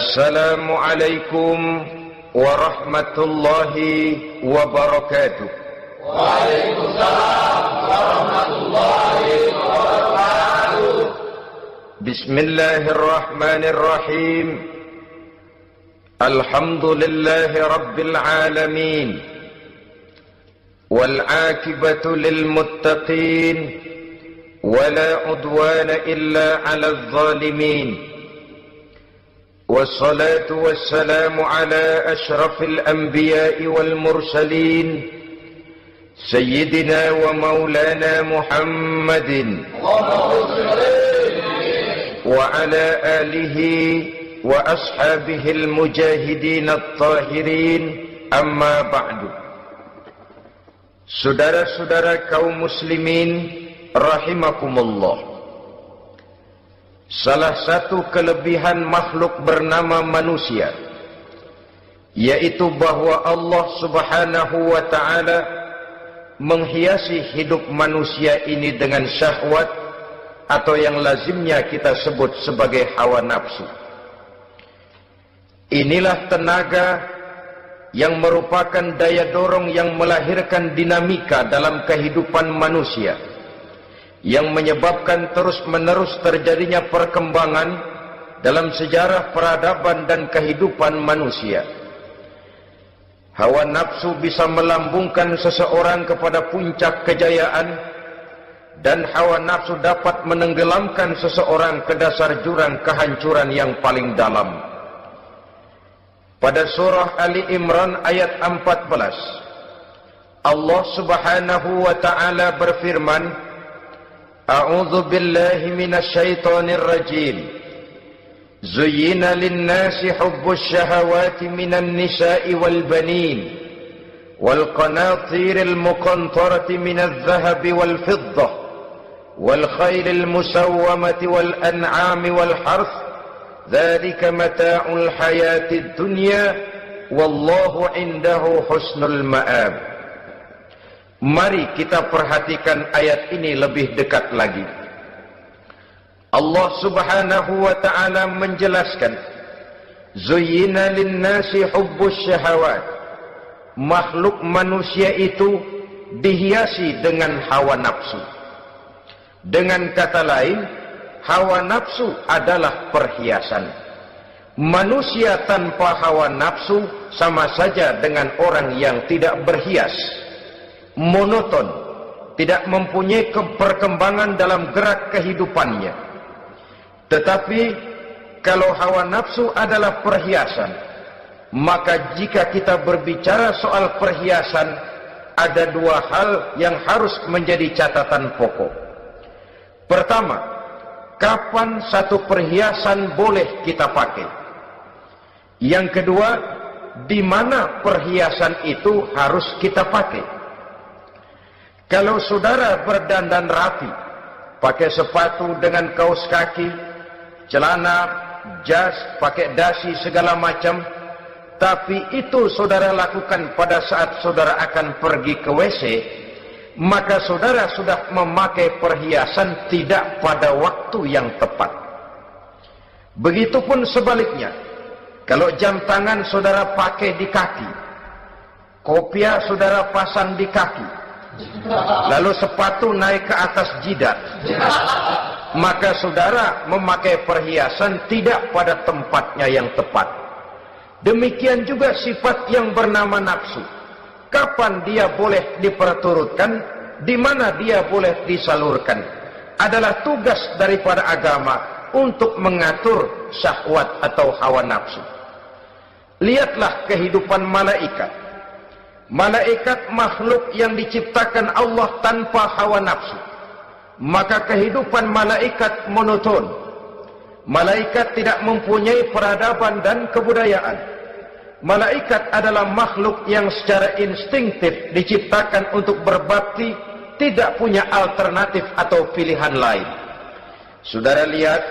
Assalamualaikum warahmatullahi wabarakatuh. Waalaikumsalam warahmatullahi wabarakatuh. Bismillahirrahmanirrahim. Alhamdulillahi rabbil alamin. Wal akibatu lil muttaqin. Wala udwana illa 'alal zalimin. والصلاة والسلام على أشرف الأنبياء والمرسلين سيدنا ومولانا محمد وعلى آله وأصحابه المجاهدين الطاهرين أما بعد. Saudara-saudara kaum muslimin rahimakumullah, salah satu kelebihan makhluk bernama manusia, yaitu bahwa Allah subhanahu wa ta'ala menghiasi hidup manusia ini dengan syahwat, atau yang lazimnya kita sebut sebagai hawa nafsu. Inilah tenaga yang merupakan daya dorong yang melahirkan dinamika dalam kehidupan manusia, yang menyebabkan terus-menerus terjadinya perkembangan dalam sejarah peradaban dan kehidupan manusia. Hawa nafsu bisa melambungkan seseorang kepada puncak kejayaan, dan hawa nafsu dapat menenggelamkan seseorang ke dasar jurang kehancuran yang paling dalam. Pada surah Ali Imran ayat 14, Allah subhanahu wa ta'ala berfirman, A'udzu billahi minasy syaithanir rajim. Zuyyina lin-nasi hubbus syahawati minan nisa'i wal banin wal qanatiril muqantarati minadh dhahabi wal fiddah wal khailil musawwamati wal an'ami wal harth. Dzalika mata'ul hayatid dunya wallahu 'indahu husnul ma'ab. Mari kita perhatikan ayat ini lebih dekat lagi. Allah subhanahu wa ta'ala menjelaskan, Zuyyina linnasi hubbus syahawat. Makhluk manusia itu dihiasi dengan hawa nafsu. Dengan kata lain, hawa nafsu adalah perhiasan. Manusia tanpa hawa nafsu sama saja dengan orang yang tidak berhias, monoton, tidak mempunyai perkembangan dalam gerak kehidupannya. Tetapi kalau hawa nafsu adalah perhiasan, maka jika kita berbicara soal perhiasan, ada dua hal yang harus menjadi catatan pokok. Pertama, kapan satu perhiasan boleh kita pakai? Yang kedua, di mana perhiasan itu harus kita pakai? Kalau saudara berdandan rapi, pakai sepatu dengan kaos kaki, celana, jas, pakai dasi segala macam, tapi itu saudara lakukan pada saat saudara akan pergi ke WC, maka saudara sudah memakai perhiasan tidak pada waktu yang tepat. Begitupun sebaliknya, kalau jam tangan saudara pakai di kaki, kopiah saudara pasang di kaki, lalu sepatu naik ke atas jidat, maka saudara memakai perhiasan tidak pada tempatnya yang tepat. Demikian juga sifat yang bernama nafsu. Kapan dia boleh diperturutkan, di mana dia boleh disalurkan, adalah tugas daripada agama untuk mengatur syahwat atau hawa nafsu. Lihatlah kehidupan malaikat. Malaikat makhluk yang diciptakan Allah tanpa hawa nafsu. Maka kehidupan malaikat monoton. Malaikat tidak mempunyai peradaban dan kebudayaan. Malaikat adalah makhluk yang secara instinktif diciptakan untuk berbakti, tidak punya alternatif atau pilihan lain. Saudara lihat,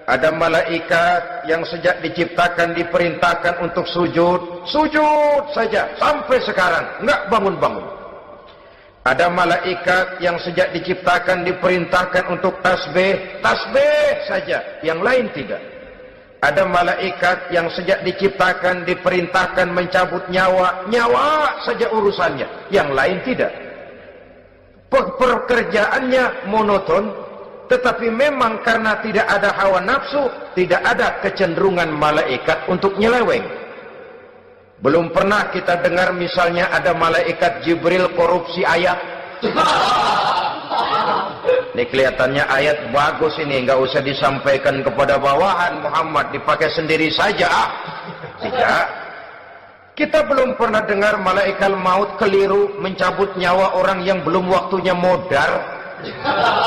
ada malaikat yang sejak diciptakan diperintahkan untuk sujud, sujud saja sampai sekarang enggak bangun-bangun. Ada malaikat yang sejak diciptakan diperintahkan untuk tasbih, tasbih saja, yang lain tidak. Ada malaikat yang sejak diciptakan diperintahkan mencabut nyawa, nyawa saja urusannya, yang lain tidak. Pekerjaannya monoton, tetapi memang karena tidak ada hawa nafsu, tidak ada kecenderungan malaikat untuk nyeleweng. Belum pernah kita dengar misalnya ada malaikat Jibril korupsi ayat. Ini kelihatannya ayat bagus ini, nggak usah disampaikan kepada bawahan Muhammad, dipakai sendiri saja. Tidak. Kita belum pernah dengar malaikat maut keliru mencabut nyawa orang yang belum waktunya modar.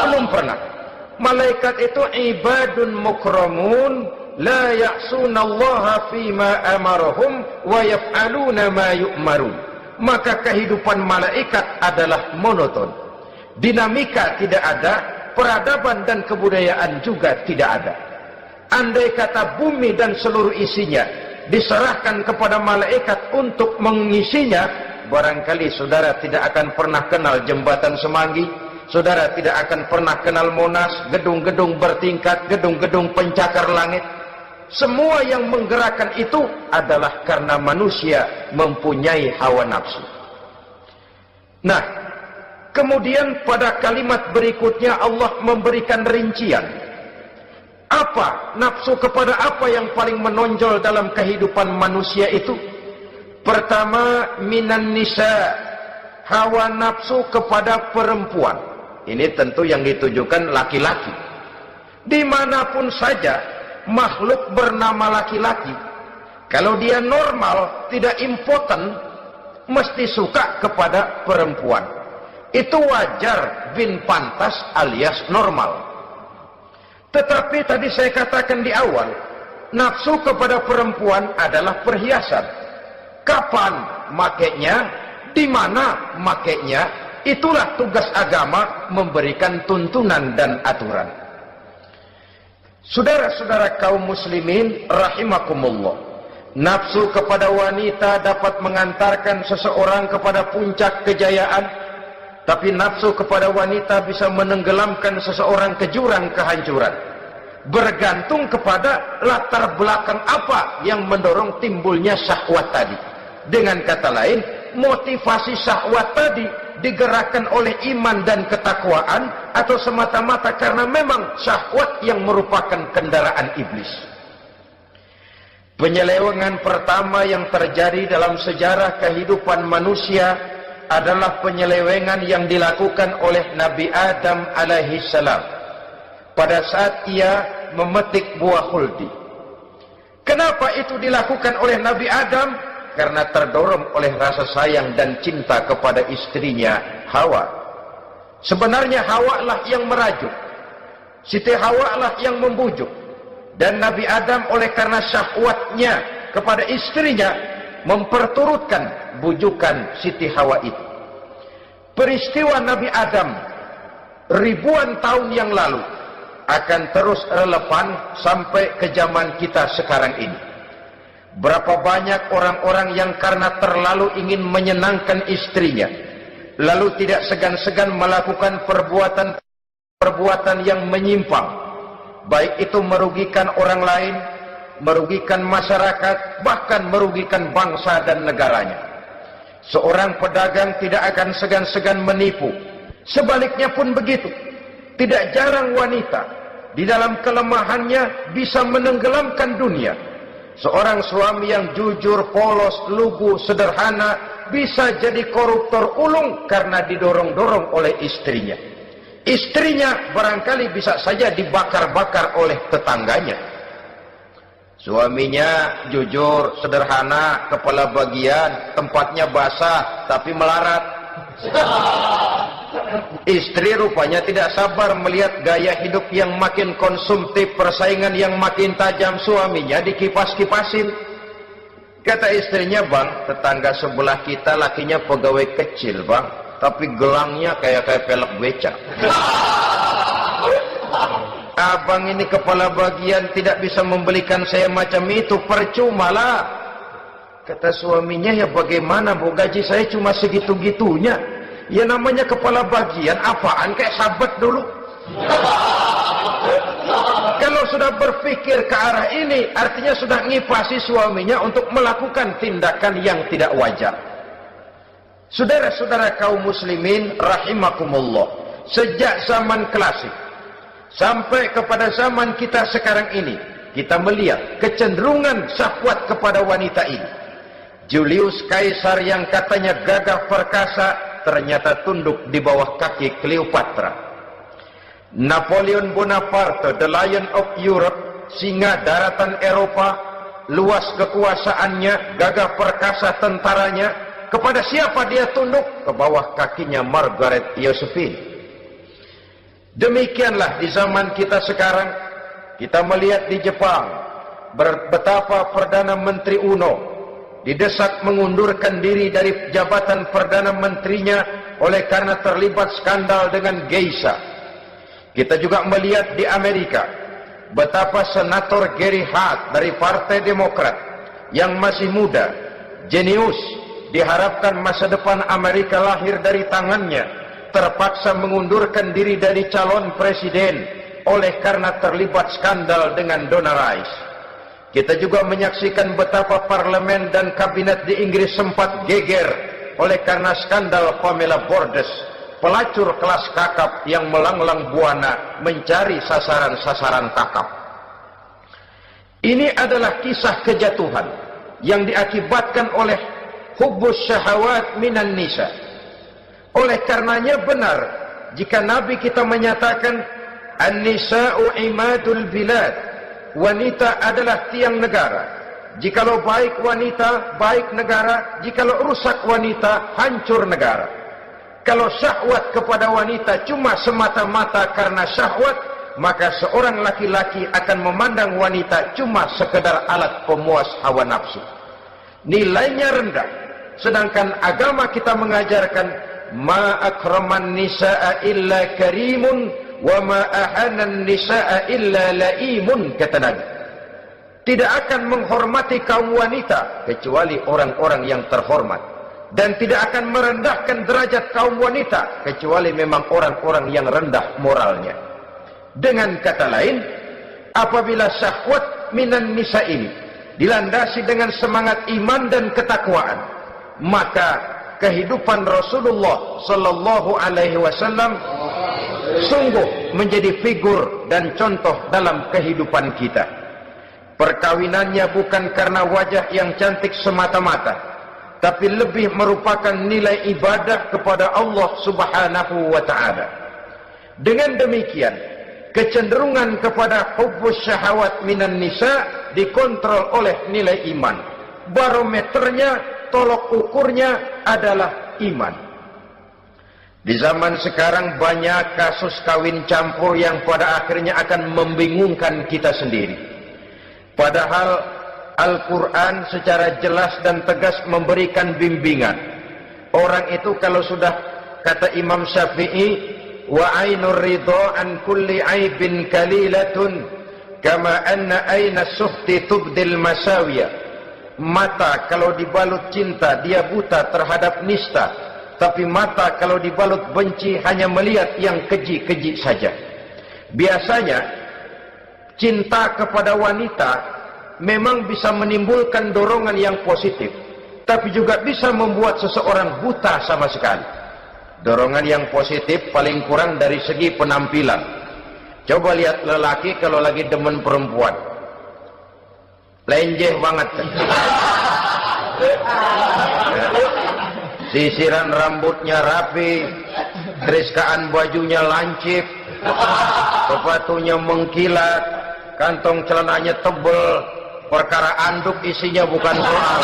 Belum pernah. Malaikat itu ibadun mukramun, la ya'sunallaha fima amarahum wa yaf'aluna ma yu'marun. Maka kehidupan malaikat adalah monoton. Dinamika tidak ada, peradaban dan kebudayaan juga tidak ada. Andai kata bumi dan seluruh isinya diserahkan kepada malaikat untuk mengisinya, barangkali saudara tidak akan pernah kenal jembatan Semanggi, saudara tidak akan pernah kenal Monas, gedung-gedung bertingkat, gedung-gedung pencakar langit. Semua yang menggerakkan itu adalah karena manusia mempunyai hawa nafsu. Nah, kemudian pada kalimat berikutnya Allah memberikan rincian. Apa nafsu kepada apa yang paling menonjol dalam kehidupan manusia itu? Pertama, minan nisa, hawa nafsu kepada perempuan. Ini tentu yang ditujukan laki-laki. Dimanapun saja makhluk bernama laki-laki, kalau dia normal, tidak impoten, mesti suka kepada perempuan. Itu wajar, bin pantas alias normal. Tetapi tadi saya katakan di awal, nafsu kepada perempuan adalah perhiasan. Kapan makainya, di mana makainya, itulah tugas agama memberikan tuntunan dan aturan. Saudara-saudara kaum muslimin rahimakumullah, nafsu kepada wanita dapat mengantarkan seseorang kepada puncak kejayaan, tapi nafsu kepada wanita bisa menenggelamkan seseorang ke jurang kehancuran. Bergantung kepada latar belakang apa yang mendorong timbulnya syahwat tadi. Dengan kata lain, motivasi syahwat tadi digerakkan oleh iman dan ketakwaan, atau semata-mata karena memang syahwat yang merupakan kendaraan iblis. Penyelewengan pertama yang terjadi dalam sejarah kehidupan manusia adalah penyelewengan yang dilakukan oleh Nabi Adam alaihissalam pada saat ia memetik buah khuldi. Kenapa itu dilakukan oleh Nabi Adam? Karena terdorong oleh rasa sayang dan cinta kepada istrinya Hawa. Sebenarnya Hawa lah yang merajuk, Siti Hawa lah yang membujuk, dan Nabi Adam oleh karena syahwatnya kepada istrinya memperturutkan bujukan Siti Hawa itu. Peristiwa Nabi Adam ribuan tahun yang lalu akan terus relevan sampai ke zaman kita sekarang ini. Berapa banyak orang-orang yang karena terlalu ingin menyenangkan istrinya, lalu tidak segan-segan melakukan perbuatan yang menyimpang, baik itu merugikan orang lain, merugikan masyarakat, bahkan merugikan bangsa dan negaranya. Seorang pedagang tidak akan segan-segan menipu. Sebaliknya pun begitu. Tidak jarang wanita di dalam kelemahannya bisa menenggelamkan dunia. Seorang suami yang jujur, polos, lugu, sederhana bisa jadi koruptor ulung karena didorong-dorong oleh istrinya. Istrinya barangkali bisa saja dibakar-bakar oleh tetangganya. Suaminya jujur, sederhana, kepala bagian, tempatnya basah tapi melarat. Istri rupanya tidak sabar melihat gaya hidup yang makin konsumtif, persaingan yang makin tajam. Suaminya dikipas-kipasin. Kata istrinya, "Bang, tetangga sebelah kita lakinya pegawai kecil, Bang, tapi gelangnya kayak pelek becak. Abang ini kepala bagian tidak bisa membelikan saya macam itu, percuma lah." Kata suaminya, "Ya bagaimana, Bu, gaji saya cuma segitu-gitunya. Ya namanya kepala bagian, apaan, kayak sabet dulu." Kalau sudah berpikir ke arah ini, artinya sudah ngipasi suaminya untuk melakukan tindakan yang tidak wajar. Saudara-saudara kaum muslimin rahimakumullah, sejak zaman klasik sampai kepada zaman kita sekarang ini, kita melihat kecenderungan syahwat kepada wanita ini. Julius Caesar yang katanya gagah perkasa, ternyata tunduk di bawah kaki Cleopatra. Napoleon Bonaparte, the Lion of Europe, singa daratan Eropa, luas kekuasaannya, gagah perkasa tentaranya, kepada siapa dia tunduk? Ke bawah kakinya Margaret Josephine. Demikianlah di zaman kita sekarang, kita melihat di Jepang, betapa Perdana Menteri Uno didesak mengundurkan diri dari jabatan Perdana Menterinya oleh karena terlibat skandal dengan geisha. Kita juga melihat di Amerika betapa Senator Gary Hart dari Partai Demokrat yang masih muda, jenius, diharapkan masa depan Amerika lahir dari tangannya, terpaksa mengundurkan diri dari calon presiden oleh karena terlibat skandal dengan Donna Rice. Kita juga menyaksikan betapa parlemen dan kabinet di Inggris sempat geger oleh karena skandal Pamela Bordes, pelacur kelas kakap yang melanglang buana mencari sasaran-sasaran kakap. Ini adalah kisah kejatuhan yang diakibatkan oleh hubbus syahawat minan nisa. Oleh karenanya benar jika Nabi kita menyatakan an-nisa'u imadul bilad, wanita adalah tiang negara. Jikalau baik wanita, baik negara. Jikalau rusak wanita, hancur negara. Kalau syahwat kepada wanita cuma semata-mata karena syahwat, maka seorang laki-laki akan memandang wanita cuma sekedar alat pemuas hawa nafsu. Nilainya rendah. Sedangkan agama kita mengajarkan ma akraman nisaa illa karimun wa ma ahanan nisaa illa laimun, kata Nabi. Tidak akan menghormati kaum wanita kecuali orang-orang yang terhormat. Dan tidak akan merendahkan derajat kaum wanita kecuali memang orang-orang yang rendah moralnya. Dengan kata lain, apabila syahwat minan nisa ini dilandasi dengan semangat iman dan ketakwaan, maka kehidupan Rasulullah sallallahu alaihi wasallam sungguh menjadi figur dan contoh dalam kehidupan kita. Perkawinannya bukan karena wajah yang cantik semata-mata, tapi lebih merupakan nilai ibadah kepada Allah Subhanahu wa ta'ala. Dengan demikian, kecenderungan kepada hubbus syahawat minan nisa dikontrol oleh nilai iman. Barometernya, tolok ukurnya adalah iman. Di zaman sekarang banyak kasus kawin campur yang pada akhirnya akan membingungkan kita sendiri. Padahal Al-Quran secara jelas dan tegas memberikan bimbingan. Orang itu kalau sudah, kata Imam Syafi'i, wa ainur ridha an kulli aibin kalilatun kama anna aina suhti tubdil masawiya. Mata kalau dibalut cinta dia buta terhadap nista, tapi mata kalau dibalut benci hanya melihat yang keji-keji saja. Biasanya cinta kepada wanita memang bisa menimbulkan dorongan yang positif, tapi juga bisa membuat seseorang buta sama sekali. Dorongan yang positif paling kurang dari segi penampilan. Coba lihat lelaki kalau lagi demen perempuan, lenjeh banget. Sisiran rambutnya rapi, teriskaan bajunya lancip, sepatunya mengkilat, kantong celananya tebel, perkara anduk isinya bukan soal.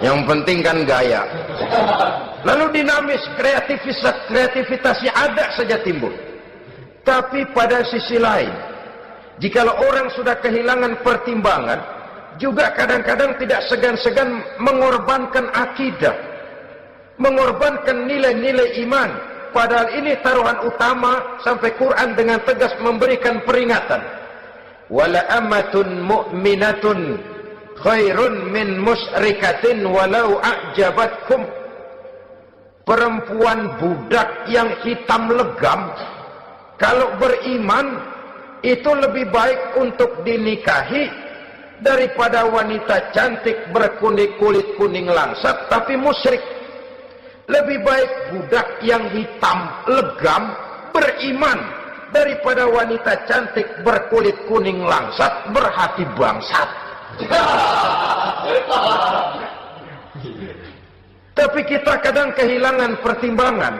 Yang penting kan gaya. Lalu dinamis, kreativitasnya ada saja timbul. Tapi pada sisi lain, jikalau orang sudah kehilangan pertimbangan, juga kadang-kadang tidak segan-segan mengorbankan akidah, mengorbankan nilai-nilai iman. Padahal ini taruhan utama, sampai Quran dengan tegas memberikan peringatan. Wala amatun mu'minatun khairun min musyrikatin walau a'jabatkum. Perempuan budak yang hitam legam Kalau beriman itu lebih baik untuk dinikahi daripada wanita cantik berkulit kuning langsat tapi musyrik. Lebih baik budak yang hitam legam beriman daripada wanita cantik berkulit kuning langsat berhati bangsat. Tapi kita kadang kehilangan pertimbangan.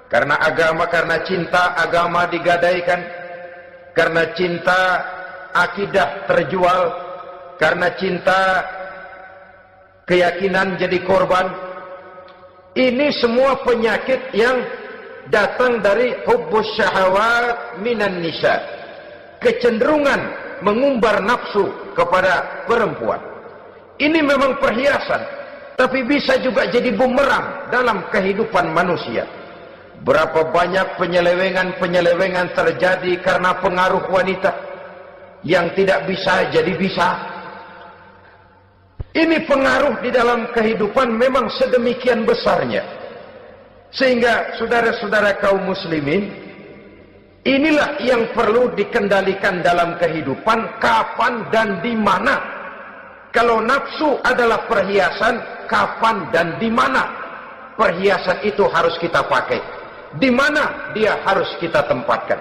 Karena agama, karena cinta agama digadaikan. Karena cinta akidah terjual. Karena cinta keyakinan jadi korban. Ini semua penyakit yang datang dari hubbus syahawat minan nisa. Kecenderungan mengumbar nafsu kepada perempuan. Ini memang perhiasan. Tapi bisa juga jadi bumerang dalam kehidupan manusia. Berapa banyak penyelewengan terjadi karena pengaruh wanita yang tidak bisa jadi bisa. Ini pengaruh di dalam kehidupan memang sedemikian besarnya. Sehingga saudara-saudara kaum muslimin, inilah yang perlu dikendalikan dalam kehidupan, kapan dan di mana. Kalau nafsu adalah perhiasan, kapan dan di mana perhiasan itu harus kita pakai, di mana dia harus kita tempatkan.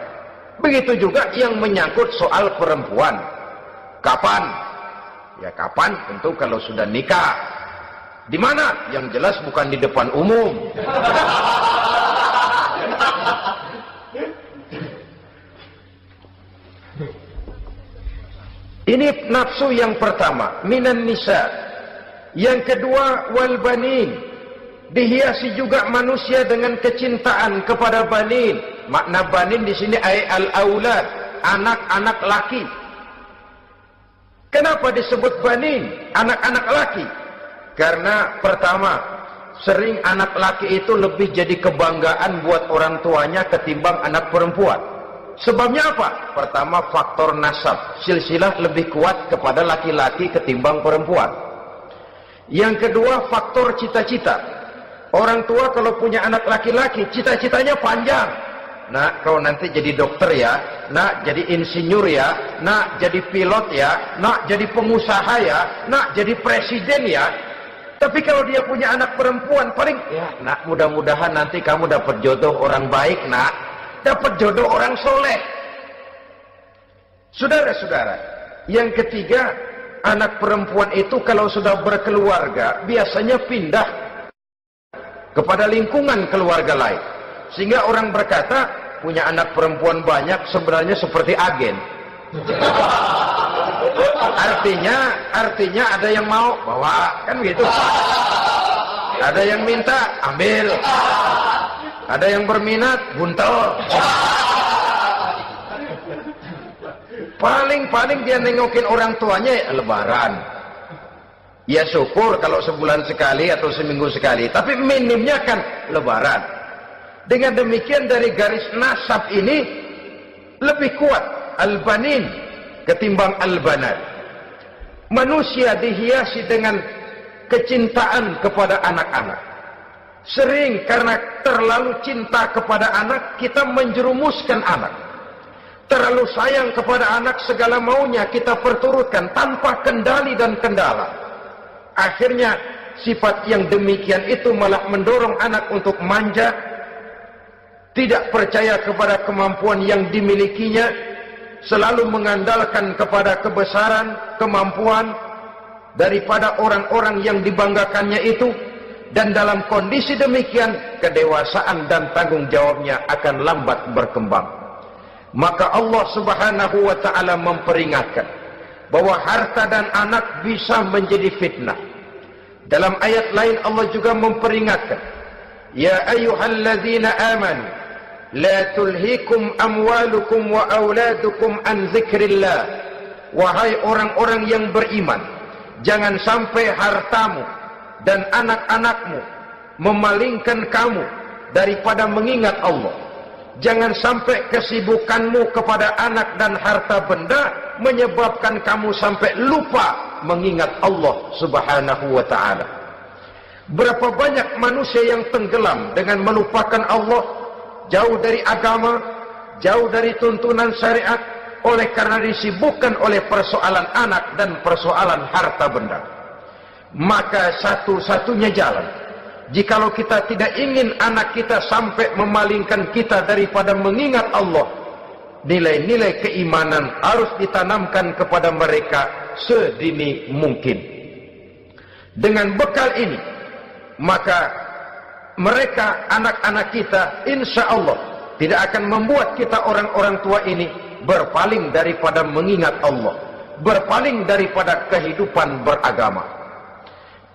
Begitu juga yang menyangkut soal perempuan. Kapan? Ya kapan tentu kalau sudah nikah. Di mana? Yang jelas bukan di depan umum. Ini nafsu yang pertama, minan nisa. Yang kedua, wal banin. Dihiasi juga manusia dengan kecintaan kepada banin. Makna banin di sini al-aulad, anak-anak laki. Kenapa disebut banin, anak-anak laki? Karena pertama, sering anak laki itu lebih jadi kebanggaan buat orang tuanya ketimbang anak perempuan. Sebabnya apa? Pertama, faktor nasab, silsilah lebih kuat kepada laki-laki ketimbang perempuan. Yang kedua, faktor cita-cita. Orang tua kalau punya anak laki-laki, cita-citanya panjang. Nak, kau nanti jadi dokter ya, nak jadi insinyur ya, nak jadi pilot ya, nak jadi pengusaha ya, nak jadi presiden ya. Tapi kalau dia punya anak perempuan, paling ya nak, mudah-mudahan nanti kamu dapat jodoh orang baik nak, dapat jodoh orang soleh. Saudara-saudara, yang ketiga, anak perempuan itu kalau sudah berkeluarga biasanya pindah kepada lingkungan keluarga lain. Sehingga orang berkata, punya anak perempuan banyak sebenarnya seperti agen. Artinya ada yang mau bawa, kan gitu. Ada yang minta, ambil. Ada yang berminat, buntel. Paling dia nengokin orang tuanya ya lebaran. Ya syukur kalau sebulan sekali atau seminggu sekali. Tapi minimnya kan lebaran. Dengan demikian dari garis nasab ini lebih kuat al-banin ketimbang al-banat. Manusia dihiasi dengan kecintaan kepada anak-anak. Sering karena terlalu cinta kepada anak, kita menjerumuskan anak. Terlalu sayang kepada anak, segala maunya kita perturutkan tanpa kendali dan kendala. Akhirnya sifat yang demikian itu malah mendorong anak untuk manja, tidak percaya kepada kemampuan yang dimilikinya, selalu mengandalkan kepada kebesaran, kemampuan daripada orang-orang yang dibanggakannya itu. Dan dalam kondisi demikian, kedewasaan dan tanggung jawabnya akan lambat berkembang. Maka Allah Subhanahu wa ta'ala memperingatkan bahwa harta dan anak bisa menjadi fitnah. Dalam ayat lain Allah juga memperingatkan, ya ayyuhalladzina amanu la tulhikum amwalukum wa auladukum an zikrillah. Wahai orang-orang yang beriman, jangan sampai hartamu dan anak-anakmu memalingkan kamu daripada mengingat Allah. Jangan sampai kesibukanmu kepada anak dan harta benda menyebabkan kamu sampai lupa mengingat Allah Subhanahu wa ta'ala. Berapa banyak manusia yang tenggelam dengan melupakan Allah, jauh dari agama, jauh dari tuntunan syariat, oleh karena disibukkan oleh persoalan anak dan persoalan harta benda. Maka satu-satunya jalan, jikalau kita tidak ingin anak kita sampai memalingkan kita daripada mengingat Allah, nilai-nilai keimanan harus ditanamkan kepada mereka sedini mungkin. Dengan bekal ini, maka mereka, anak-anak kita, insya Allah tidak akan membuat kita orang-orang tua ini berpaling daripada mengingat Allah, berpaling daripada kehidupan beragama.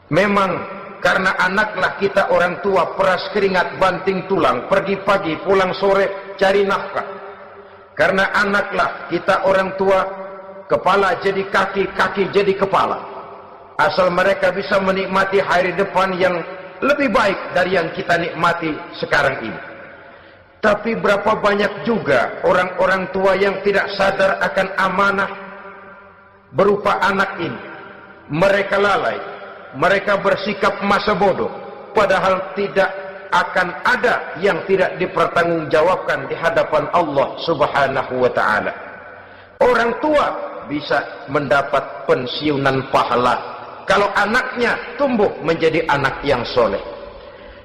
Memang karena anaklah kita orang tua peras keringat banting tulang, pergi pagi pulang sore cari nafkah. Karena anaklah kita orang tua, kepala jadi kaki, kaki jadi kepala. Asal mereka bisa menikmati hari depan yang lebih baik dari yang kita nikmati sekarang ini. Tapi berapa banyak juga orang-orang tua yang tidak sadar akan amanah berupa anak ini. Mereka lalai, mereka bersikap masa bodoh, padahal tidak akan ada yang tidak dipertanggungjawabkan di hadapan Allah Subhanahu wa ta'ala. Orang tua bisa mendapat pensiunan pahala kalau anaknya tumbuh menjadi anak yang soleh.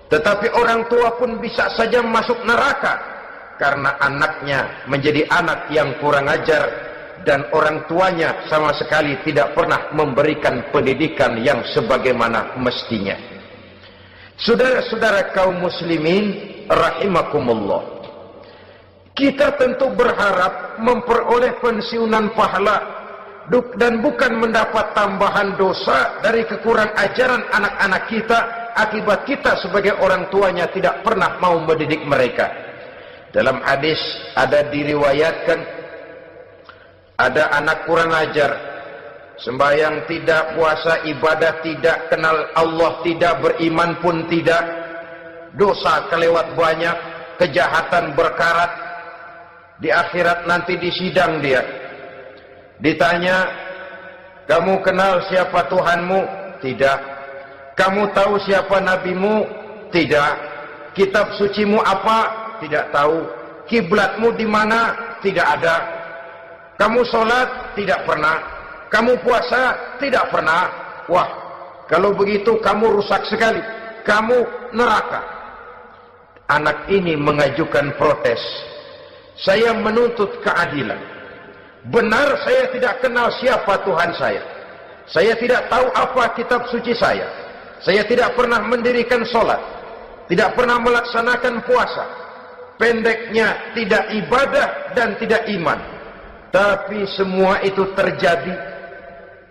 Tetapi orang tua pun bisa saja masuk neraka karena anaknya menjadi anak yang kurang ajar dan orang tuanya sama sekali tidak pernah memberikan pendidikan yang sebagaimana mestinya. Saudara-saudara kaum muslimin rahimakumullah, kita tentu berharap memperoleh pensiunan pahala dan bukan mendapat tambahan dosa dari kekurang ajaran anak-anak kita akibat kita sebagai orang tuanya tidak pernah mau mendidik mereka. Dalam hadis ada diriwayatkan, ada anak kurang ajar, sembahyang tidak, puasa ibadah tidak, kenal Allah tidak, beriman pun tidak, dosa kelewat banyak, kejahatan berkarat. Di akhirat nanti disidang dia, ditanya, kamu kenal siapa Tuhanmu? Tidak. Kamu tahu siapa nabimu? Tidak. Kitab sucimu apa? Tidak tahu. Kiblatmu di mana? Tidak ada. Kamu sholat? Tidak pernah. Kamu puasa? Tidak pernah. Wah, kalau begitu kamu rusak sekali. Kamu neraka. Anak ini mengajukan protes. Saya menuntut keadilan. Benar saya tidak kenal siapa Tuhan saya. Saya tidak tahu apa kitab suci saya. Saya tidak pernah mendirikan sholat, tidak pernah melaksanakan puasa. Pendeknya tidak ibadah dan tidak iman. Tapi semua itu terjadi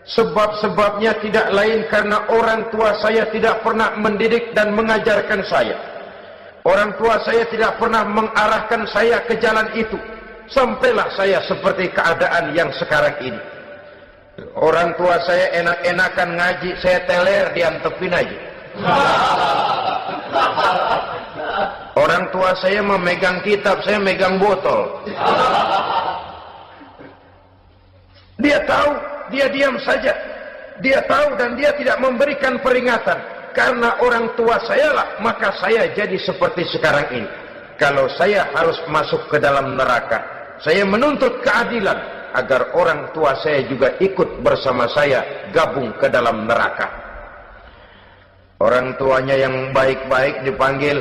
sebab-sebabnya tidak lain karena orang tua saya tidak pernah mendidik dan mengajarkan saya. Orang tua saya tidak pernah mengarahkan saya ke jalan itu. Sampailah saya seperti keadaan yang sekarang ini. Orang tua saya enak-enakan ngaji, saya teler diantepin aja. Orang tua saya memegang kitab, saya megang botol. Dia tahu, dia diam saja. Dia tahu dan dia tidak memberikan peringatan. Karena orang tua saya lah, maka saya jadi seperti sekarang ini. Kalau saya harus masuk ke dalam neraka, saya menuntut keadilan agar orang tua saya juga ikut bersama saya gabung ke dalam neraka. Orang tuanya yang baik-baik dipanggil,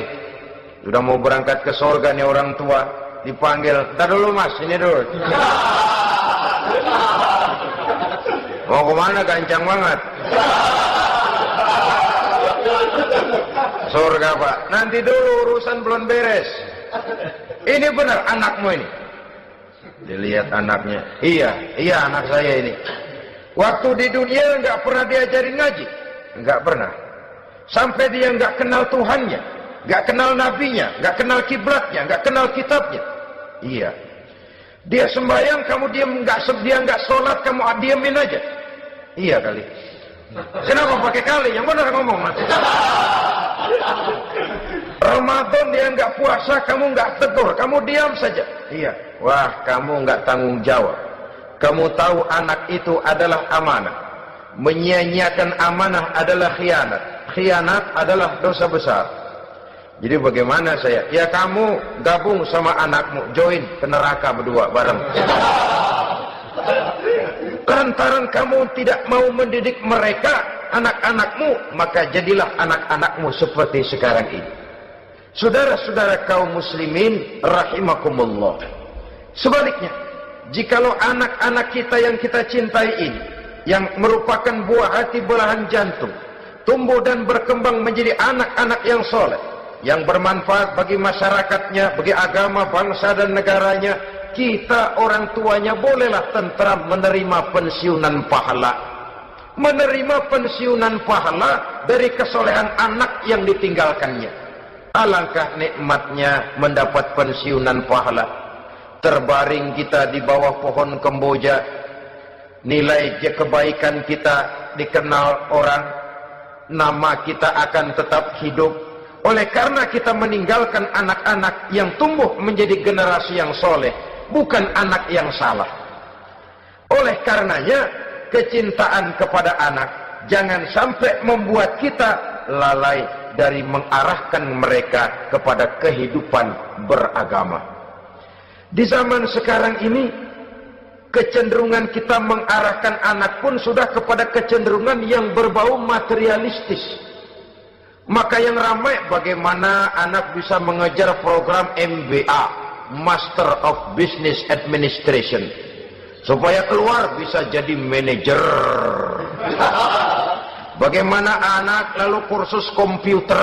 sudah mau berangkat ke surga nih orang tua, dipanggil, "Ntar dulu mas, ini dulu." Mau kemana, gancang banget? Surga pak, nanti dulu urusan belum beres. Ini benar anakmu ini. Dilihat anaknya, iya anak saya ini. Waktu di dunia nggak pernah diajarin ngaji, nggak pernah. Sampai dia nggak kenal Tuhannya, nggak kenal nabinya, nggak kenal kiblatnya, nggak kenal kitabnya. Iya. Dia sembahyang, kamu diam, dia nggak sholat, kamu diamin aja. Iya kali. Kenapa pakai kali? Yang benar ngomong mas. Ramadan dia nggak puasa, kamu nggak tegur, kamu diam saja. Iya. Wah, kamu nggak tanggung jawab. Kamu tahu anak itu adalah amanah. Menyia-nyiakan amanah adalah khianat. Khianat adalah dosa besar. Jadi bagaimana saya? Ya kamu gabung sama anakmu, join ke neraka berdua bareng. Lantaran kamu tidak mau mendidik mereka, anak-anakmu, maka jadilah anak-anakmu seperti sekarang ini. Saudara-saudara kaum muslimin rahimakumullah. Sebaliknya, jikalau anak-anak kita yang kita cintai ini, yang merupakan buah hati belahan jantung, tumbuh dan berkembang menjadi anak-anak yang soleh, yang bermanfaat bagi masyarakatnya, bagi agama, bangsa dan negaranya, kita orang tuanya bolehlah tentram menerima pensiunan pahala. Menerima pensiunan pahala dari kesolehan anak yang ditinggalkannya. Alangkah nikmatnya mendapat pensiunan pahala. Terbaring kita di bawah pohon kemboja, nilai kebaikan kita dikenal orang, nama kita akan tetap hidup. Oleh karena kita meninggalkan anak-anak yang tumbuh menjadi generasi yang soleh, bukan anak yang salah. Oleh karenanya, kecintaan kepada anak jangan sampai membuat kita lalai dari mengarahkan mereka kepada kehidupan beragama. Di zaman sekarang ini, kecenderungan kita mengarahkan anak pun sudah kepada kecenderungan yang berbau materialistis. Maka yang ramai bagaimana anak bisa mengejar program MBA, Master of Business Administration, supaya keluar bisa jadi manajer. Bagaimana anak lalu kursus komputer,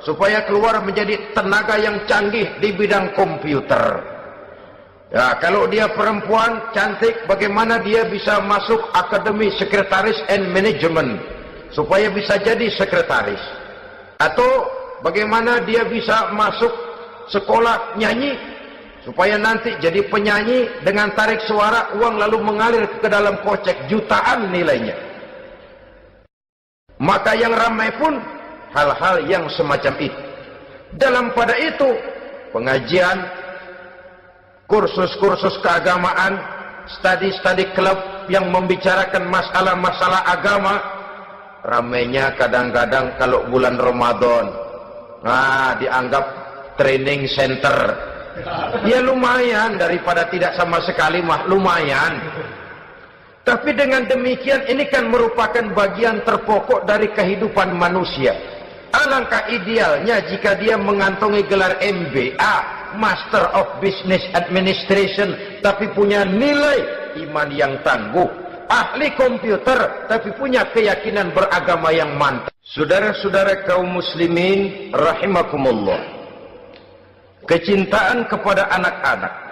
supaya keluar menjadi tenaga yang canggih di bidang komputer. Ya, kalau dia perempuan cantik, bagaimana dia bisa masuk Akademi Sekretaris and Management, supaya bisa jadi sekretaris. Atau bagaimana dia bisa masuk sekolah nyanyi, supaya nanti jadi penyanyi dengan tarik suara, uang lalu mengalir ke dalam kocek jutaan nilainya. Maka yang ramai pun hal-hal yang semacam itu. Dalam pada itu, pengajian, kursus-kursus keagamaan, studi-studi klub yang membicarakan masalah-masalah agama, ramainya kadang-kadang kalau bulan Ramadan, dianggap training center. Ya lumayan, daripada tidak sama sekali mah lumayan. Tapi dengan demikian ini kan merupakan bagian terpokok dari kehidupan manusia. Alangkah idealnya jika dia mengantongi gelar MBA, Master of Business Administration, tapi punya nilai iman yang tangguh, ahli komputer, tapi punya keyakinan beragama yang mantap. Saudara-saudara kaum muslimin rahimakumullah, kecintaan kepada anak-anak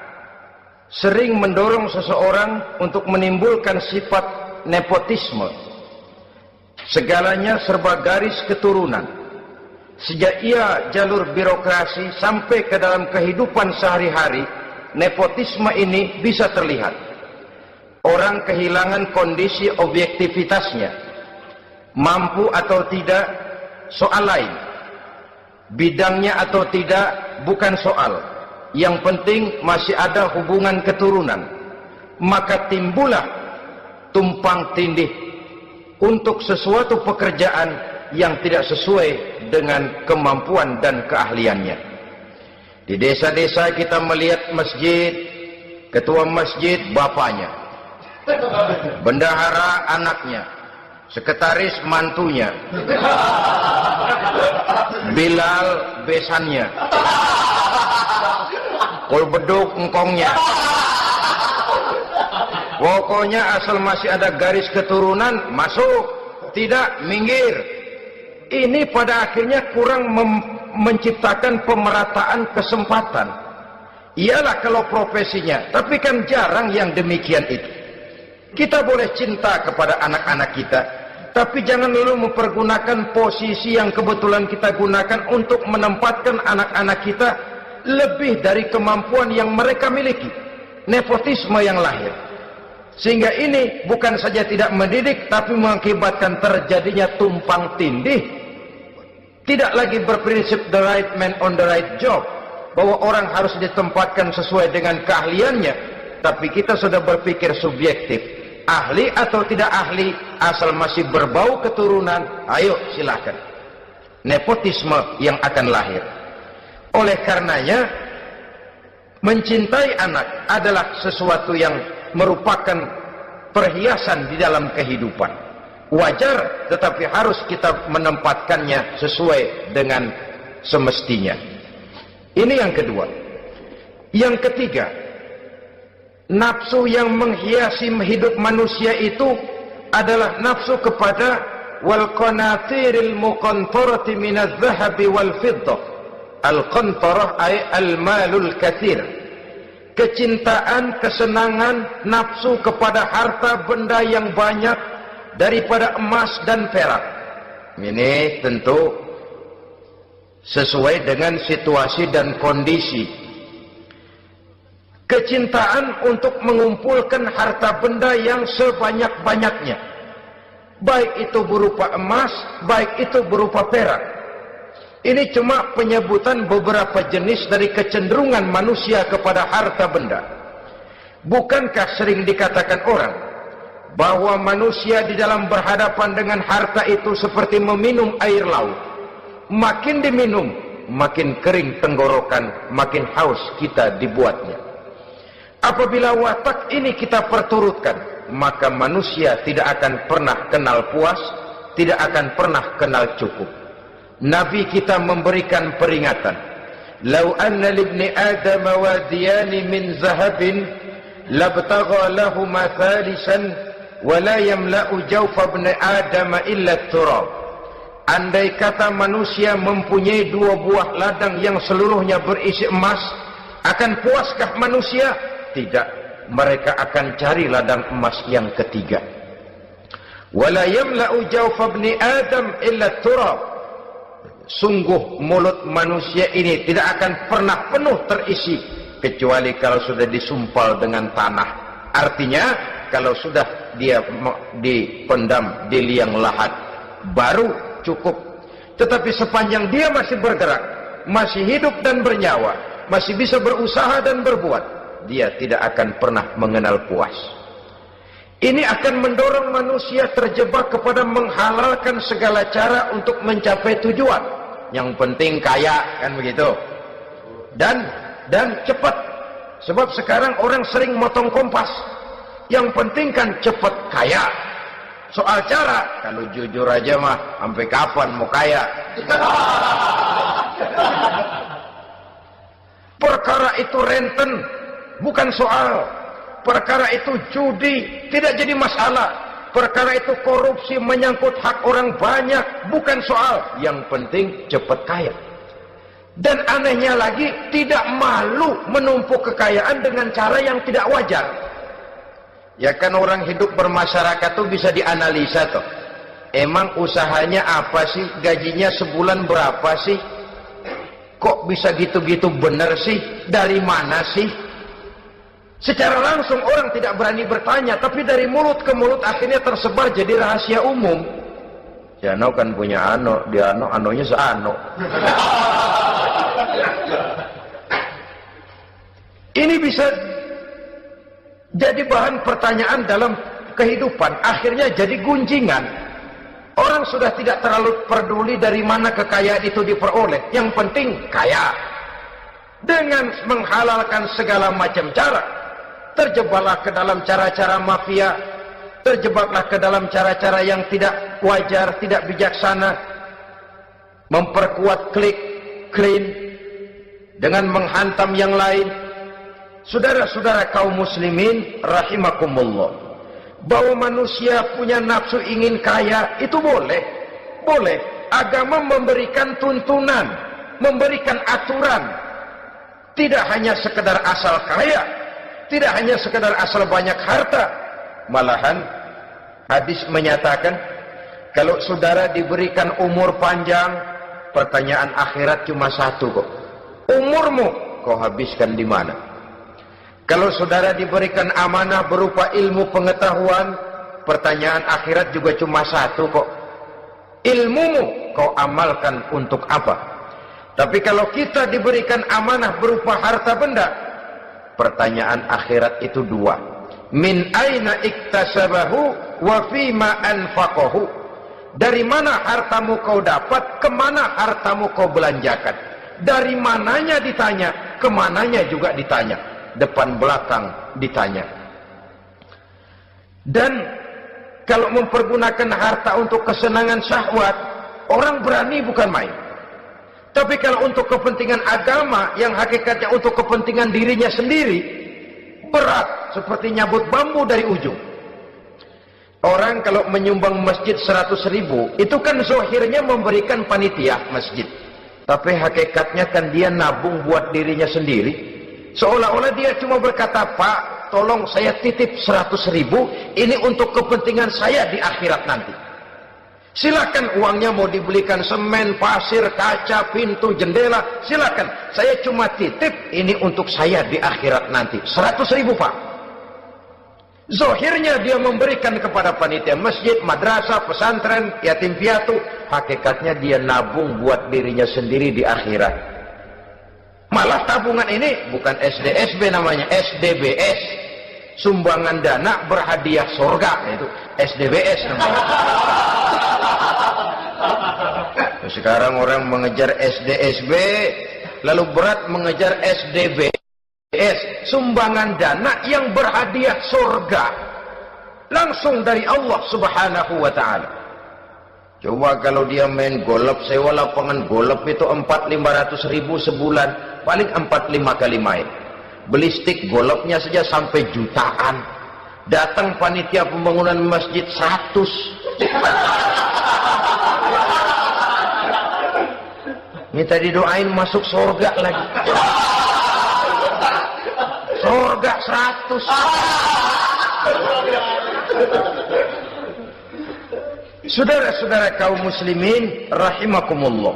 sering mendorong seseorang untuk menimbulkan sifat nepotisme. Segalanya serba garis keturunan. Sejak ia jalur birokrasi sampai ke dalam kehidupan sehari-hari, nepotisme ini bisa terlihat. Orang kehilangan kondisi objektivitasnya. Mampu atau tidak, soal lain. Bidangnya atau tidak, bukan soal. Yang penting masih ada hubungan keturunan. Maka timbullah tumpang tindih untuk sesuatu pekerjaan yang tidak sesuai dengan kemampuan dan keahliannya. Di desa-desa kita melihat masjid, ketua masjid bapaknya, bendahara anaknya, sekretaris mantunya, Bilal besannya, Kulbeduk engkongnya. Pokoknya asal masih ada garis keturunan, masuk, tidak, minggir. Ini pada akhirnya kurang menciptakan pemerataan kesempatan. Iyalah kalau profesinya, tapi kan jarang yang demikian itu. Kita boleh cinta kepada anak-anak kita, tapi jangan lalu mempergunakan posisi yang kebetulan kita gunakan untuk menempatkan anak-anak kita lebih dari kemampuan yang mereka miliki. Nepotisme yang lahir. Sehingga ini bukan saja tidak mendidik, tapi mengakibatkan terjadinya tumpang tindih. Tidak lagi berprinsip the right man on the right job, bahwa orang harus ditempatkan sesuai dengan keahliannya, tapi kita sudah berpikir subjektif. Ahli atau tidak ahli, asal masih berbau keturunan, ayo silakan. nepotisme yang akan lahir. Oleh karenanya, mencintai anak adalah sesuatu yang merupakan perhiasan di dalam kehidupan. Wajar, tetapi harus kita menempatkannya sesuai dengan semestinya. Ini yang kedua. Yang ketiga, nafsu yang menghiasi hidup manusia itu adalah nafsu kepada wal qanatiril muqantarati minadz zahabi wal fiddah. Al qantarah ay al malul katsir. Kecintaan, kesenangan, nafsu kepada harta benda yang banyak daripada emas dan perak. Ini tentu sesuai dengan situasi dan kondisi. Kecintaan untuk mengumpulkan harta benda yang sebanyak-banyaknya, baik itu berupa emas, baik itu berupa perak. Ini cuma penyebutan beberapa jenis dari kecenderungan manusia kepada harta benda. Bukankah sering dikatakan orang bahwa manusia di dalam berhadapan dengan harta itu seperti meminum air laut. Makin diminum, makin kering tenggorokan, makin haus kita dibuatnya. Apabila watak ini kita perturutkan, maka manusia tidak akan pernah kenal puas, tidak akan pernah kenal cukup. Nabi kita memberikan peringatan, "Lau anna libni Adam wadiyani min zahabin labtagha lahuma thalisan wa la yamla'u jawfa ibni Adam illa turab." Andai kata manusia mempunyai dua buah ladang yang seluruhnya berisi emas, akan puaskah manusia? Tidak, mereka akan cari ladang emas yang ketiga. "Wa la yamla'u jawfa ibni Adam illa turab." Sungguh mulut manusia ini tidak akan pernah penuh terisi kecuali kalau sudah disumpal dengan tanah. Artinya kalau sudah dia dipendam di liang lahat baru cukup. Tetapi sepanjang dia masih bergerak, masih hidup dan bernyawa, masih bisa berusaha dan berbuat, dia tidak akan pernah mengenal puas. Ini akan mendorong manusia terjebak kepada menghalalkan segala cara untuk mencapai tujuan. Yang penting kaya, kan begitu. Dan cepat. Sebab sekarang orang sering motong kompas. Yang penting kan cepat kaya. Soal cara, kalau jujur aja mah, sampai kapan mau kaya? Perkara itu renten, bukan soal. Perkara itu judi, tidak jadi masalah. Perkara itu korupsi menyangkut hak orang banyak, bukan soal. Yang penting cepat kaya. Dan anehnya lagi, tidak malu menumpuk kekayaan dengan cara yang tidak wajar. Ya kan orang hidup bermasyarakat tuh bisa dianalisa tuh. Emang usahanya apa sih? Gajinya sebulan berapa sih? Kok bisa gitu-gitu bener sih? Dari mana sih? Secara langsung orang tidak berani bertanya, tapi dari mulut ke mulut akhirnya tersebar jadi rahasia umum. Si Ano kan punya Ano, dia Anonya seano. Ini bisa jadi bahan pertanyaan dalam kehidupan, akhirnya jadi gunjingan. Orang sudah tidak terlalu peduli dari mana kekayaan itu diperoleh, yang penting kaya. Dengan menghalalkan segala macam cara, terjebaklah ke dalam cara-cara mafia, terjebaklah ke dalam cara-cara yang tidak wajar, tidak bijaksana, memperkuat klik, clean, dengan menghantam yang lain. Saudara-saudara kaum muslimin rahimakumullah, bahwa manusia punya nafsu ingin kaya itu boleh. Boleh. Agama memberikan tuntunan, memberikan aturan. Tidak hanya sekedar asal kaya, tidak hanya sekedar asal banyak harta. Malahan hadis menyatakan, kalau saudara diberikan umur panjang, pertanyaan akhirat cuma satu kok. Umurmu kau habiskan di mana? Kalau saudara diberikan amanah berupa ilmu pengetahuan, pertanyaan akhirat juga cuma satu kok. Ilmumu kau amalkan untuk apa? Tapi kalau kita diberikan amanah berupa harta benda, pertanyaan akhirat itu dua. Min aina iktasabahu wa fima anfaqahu. Dari mana hartamu kau dapat, kemana hartamu kau belanjakan. Dari mananya ditanya, kemananya juga ditanya. Depan belakang ditanya. Dan kalau mempergunakan harta untuk kesenangan syahwat, orang berani bukan main. Tapi kalau untuk kepentingan agama, yang hakikatnya untuk kepentingan dirinya sendiri, berat seperti nyabut bambu dari ujung. Orang kalau menyumbang masjid 100.000, itu kan zahirnya memberikan panitia masjid. Tapi hakikatnya kan dia nabung buat dirinya sendiri. Seolah-olah dia cuma berkata, Pak, tolong saya titip 100.000, ini untuk kepentingan saya di akhirat nanti. Silakan uangnya mau dibelikan semen, pasir, kaca, pintu, jendela, silakan. Saya cuma titip, ini untuk saya di akhirat nanti. 100.000 Pak. Zahirnya dia memberikan kepada panitia masjid, madrasah, pesantren, yatim piatu. Hakikatnya dia nabung buat dirinya sendiri di akhirat. Malah tabungan ini bukan SDSB namanya, SDBS. Sumbangan dana berhadiah surga, itu SDBS namanya. Sekarang orang mengejar SDSB, lalu berat mengejar SDBS. Sumbangan dana yang berhadiah surga langsung dari Allah Subhanahu wa ta'ala. Coba kalau dia main golf, sewa lapangan golf itu 400-500 ribu sebulan, paling 4-5 kali main. Beli stick golfnya saja sampai jutaan. Datang panitia pembangunan masjid 100. Minta didoain masuk surga lagi. Surga 100. Saudara-saudara kaum muslimin rahimakumullah,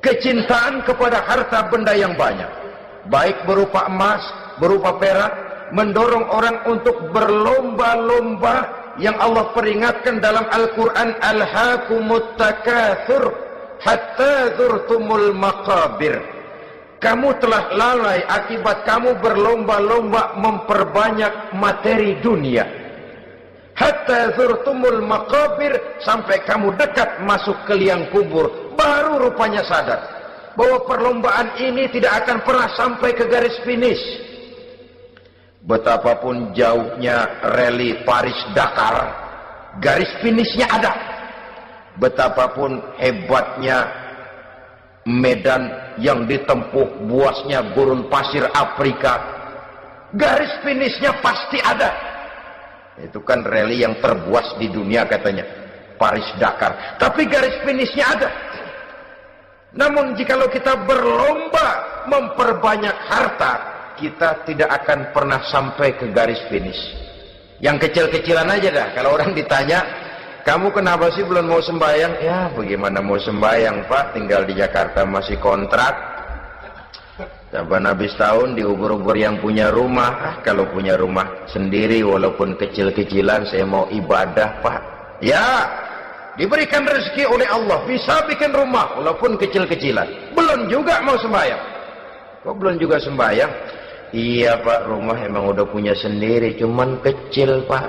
kecintaan kepada harta benda yang banyak, baik berupa emas, berupa perak, mendorong orang untuk berlomba-lomba yang Allah peringatkan dalam Al-Quran, alhaakumut takatsur hatta zurtumul maqabir. Kamu telah lalai akibat kamu berlomba-lomba memperbanyak materi dunia. Hatta zurtumul maqabir, sampai kamu dekat masuk ke liang kubur, baru rupanya sadar bahwa perlombaan ini tidak akan pernah sampai ke garis finish. Betapapun jauhnya rally Paris-Dakar, garis finishnya ada. Betapapun hebatnya medan yang ditempuh, buasnya gurun pasir Afrika, garis finishnya pasti ada. Itu kan rally yang terbuas di dunia katanya, Paris-Dakar. Tapi garis finishnya ada. Namun jikalau kita berlomba memperbanyak harta, kita tidak akan pernah sampai ke garis finish. Yang kecil-kecilan aja dah. Kalau orang ditanya, kamu kenapa sih belum mau sembahyang? Ya bagaimana mau sembahyang Pak, tinggal di Jakarta masih kontrak. Saban habis tahun diubur-ubur yang punya rumah. Kalau punya rumah sendiri walaupun kecil-kecilan, saya mau ibadah Pak. Ya, diberikan rezeki oleh Allah, bisa bikin rumah walaupun kecil-kecilan. Belum juga mau sembahyang. Kok belum juga sembahyang? Iya Pak, rumah emang udah punya sendiri, cuman kecil Pak.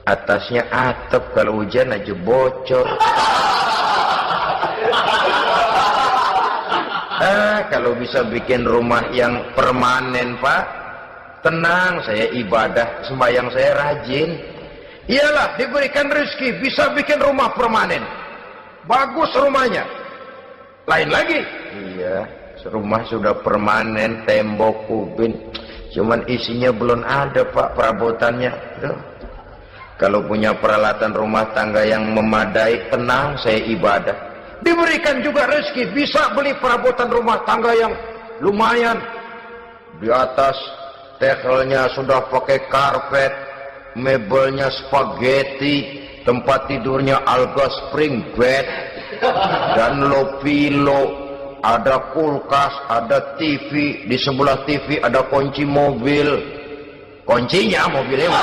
Atasnya atap, kalau hujan aja bocor. Kalau bisa bikin rumah yang permanen Pak, tenang, saya ibadah, sembahyang saya rajin. Iyalah, diberikan rezeki, bisa bikin rumah permanen. Bagus rumahnya. Lain lagi. Iya, rumah sudah permanen, tembok, kubin, cuman isinya belum ada Pak, perabotannya. Tuh. Kalau punya peralatan rumah tangga yang memadai, tenang, saya ibadah. Diberikan juga rezeki, bisa beli perabotan rumah tangga yang lumayan. Di atas tekelnya sudah pakai karpet, mebelnya spaghetti, tempat tidurnya alga spring bed, dan low pillow, ada kulkas, ada TV, di sebelah TV ada kunci mobil. Kuncinya mobilnya.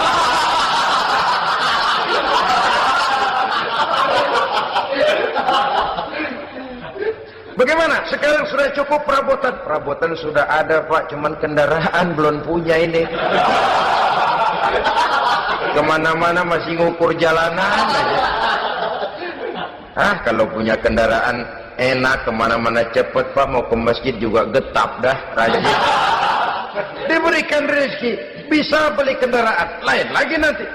Bagaimana? Sekarang sudah cukup perabotan. Perabotan sudah ada Pak, cuman kendaraan belum punya ini. Kemana-mana masih ngukur jalanan aja. Kalau punya kendaraan enak, kemana-mana cepet Pak, mau ke masjid juga getap dah, rajin. Diberikan rezeki, bisa beli kendaraan, lain lagi nanti.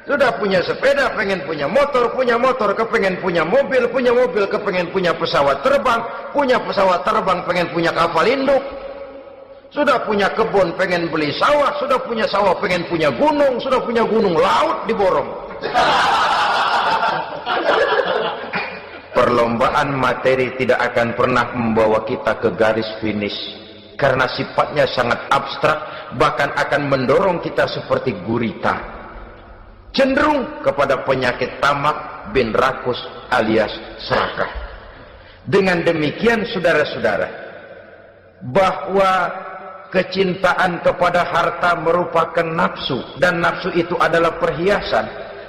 Sudah punya sepeda, pengen punya motor, kepengen punya mobil, kepengen punya pesawat terbang, pengen punya kapal induk. Sudah punya kebun, pengen beli sawah, sudah punya sawah, pengen punya gunung, sudah punya gunung, laut diborong. Perlombaan materi tidak akan pernah membawa kita ke garis finish, karena sifatnya sangat abstrak, bahkan akan mendorong kita seperti gurita, cenderung kepada penyakit tamak bin rakus alias serakah. Dengan demikian saudara-saudara, bahwa kecintaan kepada harta merupakan nafsu, dan nafsu itu adalah perhiasan,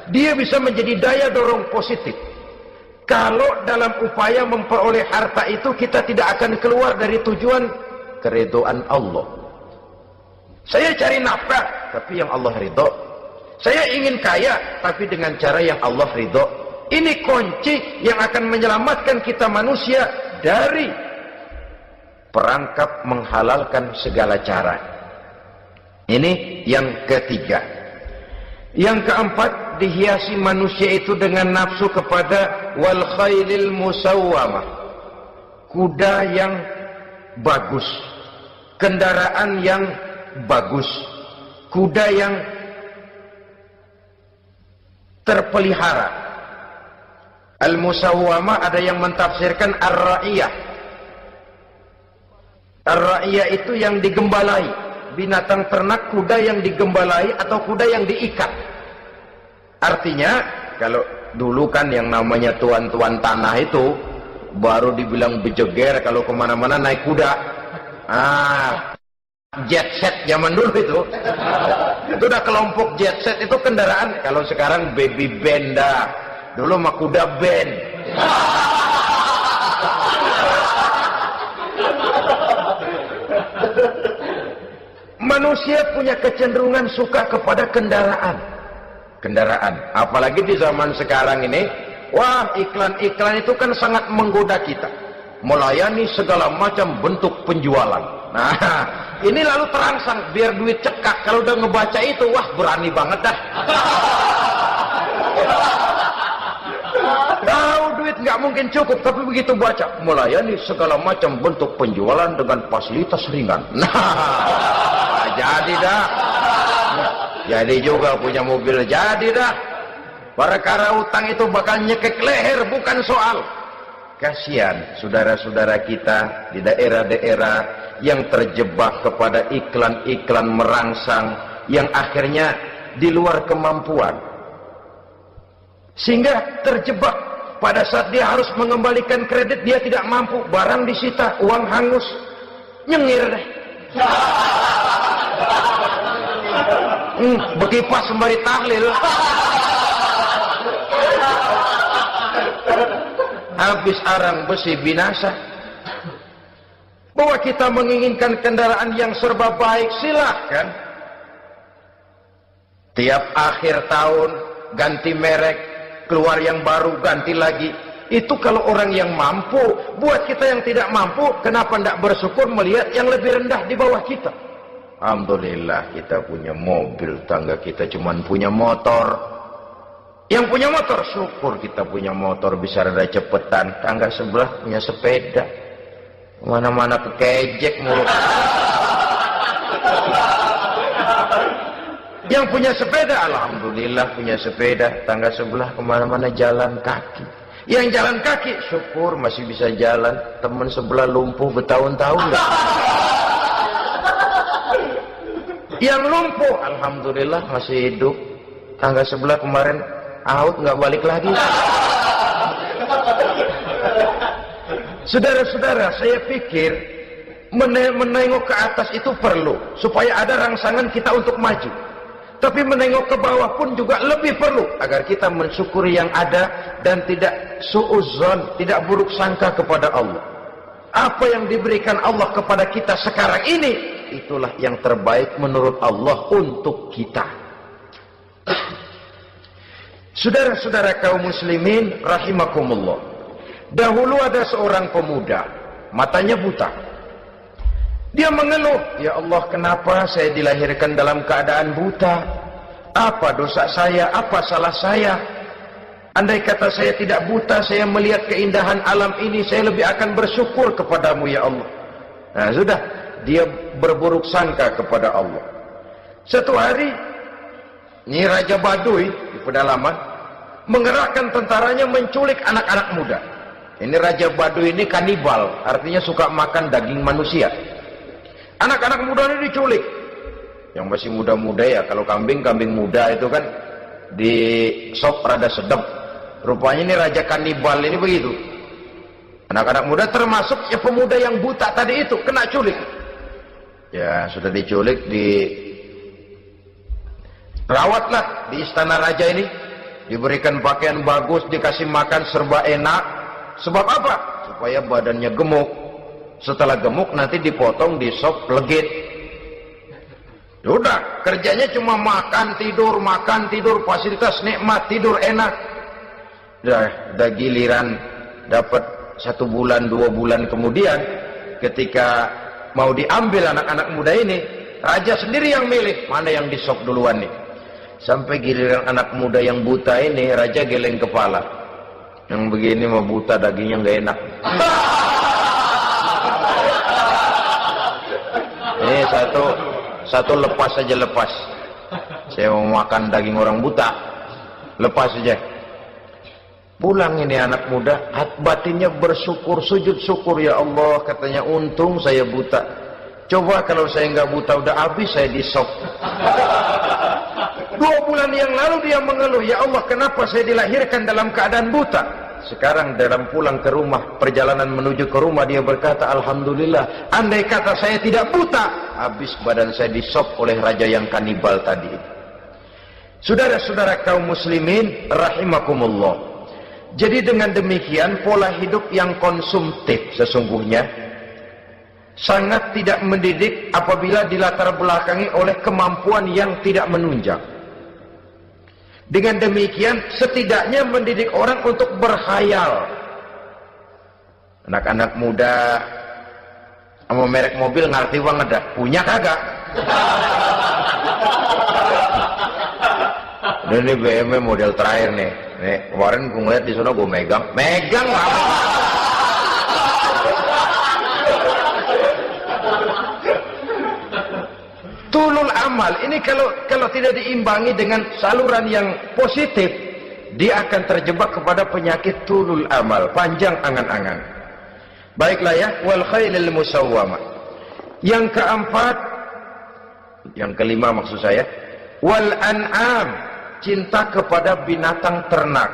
dia bisa menjadi daya dorong positif. Kalau dalam upaya memperoleh harta itu kita tidak akan keluar dari tujuan keridhaan Allah. Saya cari nafkah, tapi yang Allah ridho. Saya ingin kaya, tapi dengan cara yang Allah ridho. Ini kunci yang akan menyelamatkan kita manusia dari perangkap menghalalkan segala cara. Ini yang ketiga. Yang keempat, dihiasi manusia itu dengan nafsu kepada wal khailil musawwamah, kuda yang bagus, kendaraan yang bagus, kuda yang terpelihara. Al musawwamah ada yang mentafsirkan ar-ra'iyah. Ar-ra'iyah itu yang digembalai, binatang ternak, kuda yang digembalai atau kuda yang diikat. Artinya, kalau dulu kan yang namanya tuan-tuan tanah itu baru dibilang bejeger kalau kemana-mana naik kuda. Jet set zaman dulu itu udah kelompok jet set itu kendaraan. Kalau sekarang baby band dah, dulu mah kuda band. Manusia punya kecenderungan suka kepada kendaraan, apalagi di zaman sekarang ini. Wah, iklan-iklan itu kan sangat menggoda kita, melayani segala macam bentuk penjualan. Nah, ini lalu terangsang biar duit cekak. Kalau udah ngebaca itu, wah berani banget dah. Tahu duit nggak mungkin cukup, tapi begitu baca melayani segala macam bentuk penjualan dengan fasilitas ringan. Nah, jadi dah. Jadi juga punya mobil, jadi dah. Perkara utang itu bakal nyekek leher, bukan soal. Kasihan saudara-saudara kita di daerah-daerah yang terjebak kepada iklan-iklan merangsang yang akhirnya di luar kemampuan, sehingga terjebak pada saat dia harus mengembalikan kredit, dia tidak mampu, barang disita, uang hangus, nyengir deh. Bekipas sembari tahlil. Habis arang besi binasa. Bahwa kita menginginkan kendaraan yang serba baik, silahkan. Tiap akhir tahun ganti merek, keluar yang baru, ganti lagi. Itu kalau orang yang mampu. Buat kita yang tidak mampu, kenapa tidak bersyukur melihat yang lebih rendah di bawah kita? Alhamdulillah kita punya mobil, tangga kita cuman punya motor. Yang punya motor, syukur kita punya motor bisa rada cepetan. Tangga sebelah punya sepeda, mana-mana kekejek mulu. Yang punya sepeda, alhamdulillah punya sepeda. Tangga sebelah kemana-mana jalan kaki. Yang jalan kaki, syukur masih bisa jalan. Teman sebelah lumpuh bertahun-tahun. Yang lumpuh, alhamdulillah masih hidup. Tangga sebelah kemarin out, nggak balik lagi. Saudara-saudara, saya pikir menengok ke atas itu perlu supaya ada rangsangan kita untuk maju. Tapi menengok ke bawah pun juga lebih perlu agar kita mensyukuri yang ada dan tidak suudzon, tidak buruk sangka kepada Allah. Apa yang diberikan Allah kepada kita sekarang ini, itulah yang terbaik menurut Allah untuk kita. Saudara-saudara kaum muslimin rahimakumullah, Dahulu ada seorang pemuda, matanya buta. Dia mengeluh, "Ya Allah, kenapa saya dilahirkan dalam keadaan buta? Apa dosa saya? Apa salah saya? Andai kata saya tidak buta, saya melihat keindahan alam ini, saya lebih akan bersyukur kepadamu ya Allah." Nah sudah, dia berburuk sangka kepada Allah. Satu hari, ini Raja Baduy di pedalaman mengerahkan tentaranya menculik anak-anak muda. Ini Raja Baduy ini kanibal, artinya suka makan daging manusia. Anak-anak muda ini diculik. Yang masih muda-muda ya, kalau kambing muda itu kan di sop rada sedap. Rupanya ini Raja kanibal ini begitu. Anak-anak muda termasuk ya pemuda yang buta tadi itu kena culik. Ya sudah diculik, rawatlah di istana raja ini, diberikan pakaian bagus, dikasih makan serba enak. Sebab apa? Supaya badannya gemuk. Setelah gemuk nanti dipotong di sop legit. Udah, kerjanya cuma makan tidur, fasilitas nikmat, tidur enak. Dah giliran dapat 1 bulan 2 bulan kemudian, ketika mau diambil anak-anak muda ini, raja sendiri yang milih mana yang disop duluan nih. Sampai giliran anak muda yang buta ini, raja geleng kepala. Yang begini mah buta, dagingnya nggak enak. Ini satu lepas saja, lepas. Saya mau makan daging orang buta, lepas saja. Pulang ini anak muda, batinnya bersyukur, sujud syukur, ya Allah, katanya untung saya buta. Coba kalau saya nggak buta udah habis saya disop. 2 bulan yang lalu dia mengeluh, "Ya Allah, kenapa saya dilahirkan dalam keadaan buta?" Sekarang dalam pulang ke rumah, perjalanan menuju ke rumah, dia berkata, "Alhamdulillah, andai kata saya tidak buta, habis badan saya disop oleh raja yang kanibal tadi." Saudara-saudara kaum muslimin rahimakumullah. Jadi dengan demikian pola hidup yang konsumtif sesungguhnya sangat tidak mendidik apabila dilatar belakangi oleh kemampuan yang tidak menunjang. Dengan demikian setidaknya mendidik orang untuk berkhayal. Anak-anak muda sama merek mobil ngerti banget dah, punya kagak? Ini BMW model terakhir nih. Nih, kemarin gue ngeliat di sana, gue megang lah. Tulul amal ini kalau tidak diimbangi dengan saluran yang positif, dia akan terjebak kepada penyakit tulul amal, panjang angan-angan. Baiklah ya, wal khailil musawwamah. Yang keempat, yang kelima maksud saya, wal an'am, cinta kepada binatang ternak.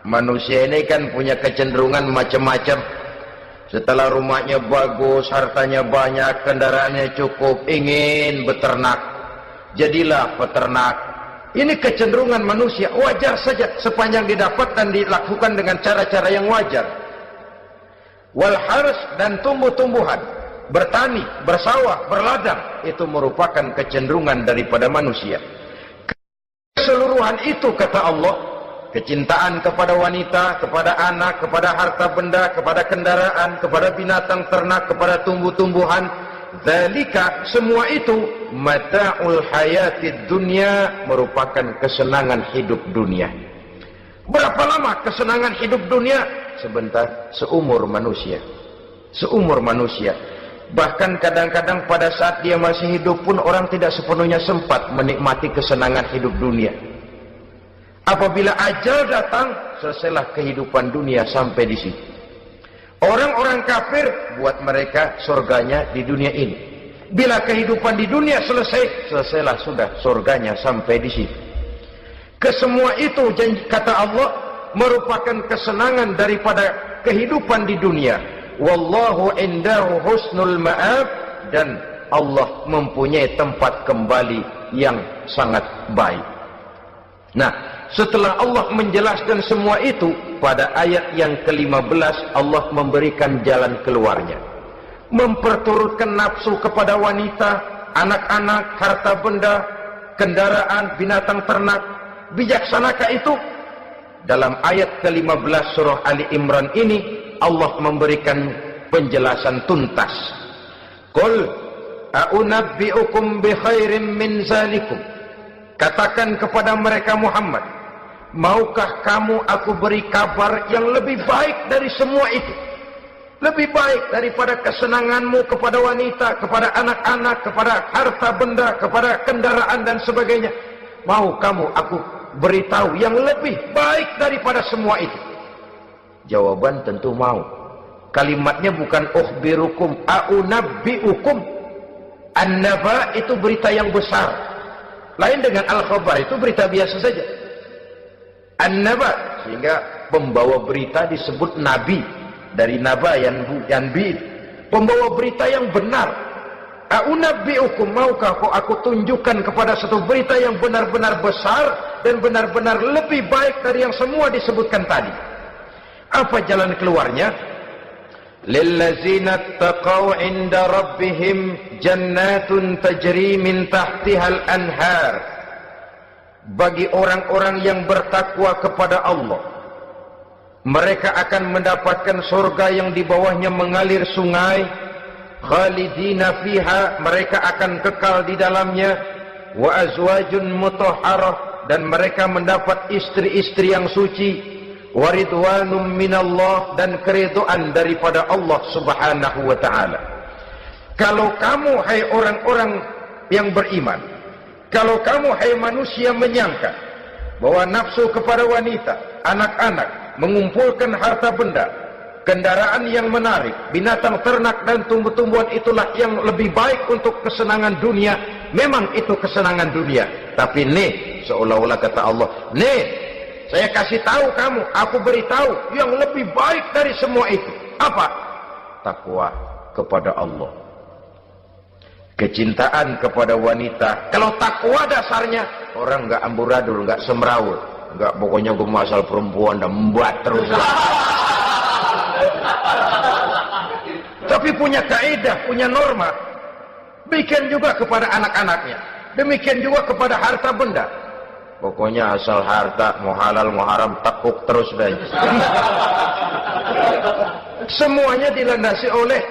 Manusia ini kan punya kecenderungan macam-macam. Setelah rumahnya bagus, hartanya banyak, kendaraannya cukup, ingin beternak. Jadilah peternak. Ini kecenderungan manusia, wajar saja sepanjang didapat dan dilakukan dengan cara-cara yang wajar. Wal hars, dan tumbuh-tumbuhan, bertani, bersawah, berladang, itu merupakan kecenderungan daripada manusia. Keseluruhan itu kata Allah, kecintaan kepada wanita, kepada anak, kepada harta benda, kepada kendaraan, kepada binatang ternak, kepada tumbuh-tumbuhan, dzalika, semua itu mata'ul hayatid dunya, merupakan kesenangan hidup dunia. Berapa lama kesenangan hidup dunia? Sebentar, seumur manusia. Seumur manusia. Bahkan kadang-kadang pada saat dia masih hidup pun orang tidak sepenuhnya sempat menikmati kesenangan hidup dunia. Apabila ajal datang, selesailah kehidupan dunia sampai di situ. Orang-orang kafir, buat mereka surganya di dunia ini. Bila kehidupan di dunia selesai, selesailah sudah surganya sampai di situ. Kesemua itu, kata Allah, merupakan kesenangan daripada kehidupan di dunia. Wallahu indahu husnul ma'ab, dan Allah mempunyai tempat kembali yang sangat baik. Nah, setelah Allah menjelaskan semua itu, pada ayat yang ke-15 Allah memberikan jalan keluarnya. Memperturutkan nafsu kepada wanita, anak-anak, harta benda, kendaraan, binatang ternak. Bijaksanakah itu? dalam ayat ke-15 surah Ali Imran ini Allah memberikan penjelasan tuntas. Qul a'unabbi'ukum bi khairin min zalikum. Katakan kepada mereka Muhammad, maukah kamu aku beri kabar yang lebih baik dari semua itu? Lebih baik daripada kesenanganmu kepada wanita, kepada anak-anak, kepada harta benda, kepada kendaraan dan sebagainya. Mau kamu aku beritahu yang lebih baik daripada semua itu? Jawaban tentu mau. Kalimatnya bukan ukhbirukum, a'unabbi'ukum. An-naba itu berita yang besar. Lain dengan al-khabar, itu berita biasa saja. An-naba, sehingga pembawa berita disebut nabi. Dari naba yanbi, pembawa berita yang benar. A'unabbi'ukum, maukah aku tunjukkan kepada satu berita yang benar-benar besar dan benar-benar lebih baik dari yang semua disebutkan tadi. Apa jalan keluarnya? Lillazina taqaw 'inda rabbihim jannatun tajri min tahtihal anhar. Bagi orang-orang yang bertakwa kepada Allah, mereka akan mendapatkan surga yang di bawahnya mengalir sungai. Khalidina fiha, mereka akan kekal di dalamnya. Wa azwajun mutahharah, dan mereka mendapat istri-istri yang suci. Wa ridwanum minallah, dan keridhaan daripada Allah subhanahu wa ta'ala. Kalau kamu hai orang-orang yang beriman, kalau kamu hai manusia menyangka bahwa nafsu kepada wanita, anak-anak, mengumpulkan harta benda, kendaraan yang menarik, binatang ternak dan tumbuh-tumbuhan itulah yang lebih baik untuk kesenangan dunia. Memang itu kesenangan dunia. Tapi nih, seolah-olah kata Allah, nih, saya kasih tahu kamu, aku beritahu yang lebih baik dari semua itu. Apa? Takwa kepada Allah. Kecintaan kepada wanita. Kalau takwa dasarnya, orang nggak amburadul, nggak semrawut. Enggak, pokoknya gue masal perempuan dan membuat terus. Tapi punya kaidah, punya norma. Demikian juga kepada anak-anaknya. Demikian juga kepada harta benda. Pokoknya asal harta, mau halal, mau haram, takuk terus deh. Semuanya dilandasi oleh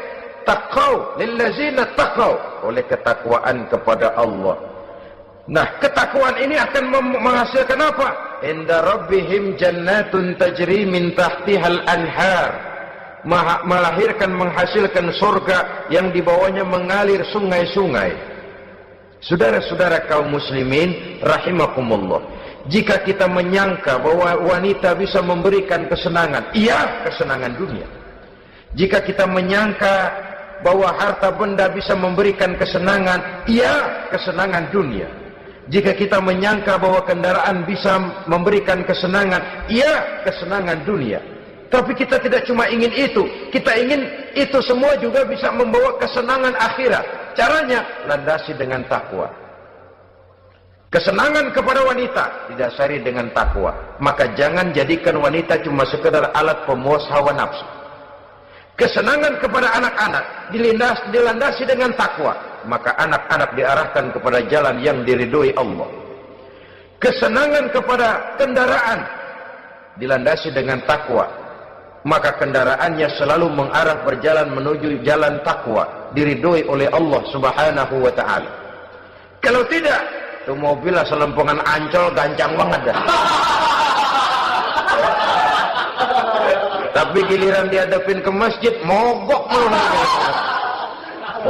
taqaw, lillazina taqaw, oleh ketakwaan kepada Allah. Nah, ketakwaan ini akan menghasilkan apa? Inda rabbihim jannatun tajri min tahtihal anhar. Melahirkan, menghasilkan surga yang di bawahnya mengalir sungai-sungai. Saudara-saudara kaum muslimin rahimakumullah, jika kita menyangka bahwa wanita bisa memberikan kesenangan, iya, kesenangan dunia. Jika kita menyangka bahwa harta benda bisa memberikan kesenangan, iya, kesenangan dunia. Jika kita menyangka bahwa kendaraan bisa memberikan kesenangan, iya, kesenangan dunia. Tapi kita tidak cuma ingin itu, kita ingin itu semua juga bisa membawa kesenangan akhirat. Caranya landasi dengan takwa. Kesenangan kepada wanita didasari dengan takwa. Maka jangan jadikan wanita cuma sekedar alat pemuas hawa nafsu. Kesenangan kepada anak-anak dilandasi dengan takwa, maka anak-anak diarahkan kepada jalan yang diridhoi Allah. Kesenangan kepada kendaraan dilandasi dengan takwa, maka kendaraannya selalu mengarah berjalan menuju jalan takwa, diridhoi oleh Allah subhanahu wa ta'ala. Kalau tidak, itu mobil selempongan Ancol gancang banget dah. Tapi giliran dihadapin ke masjid, mogok mulu.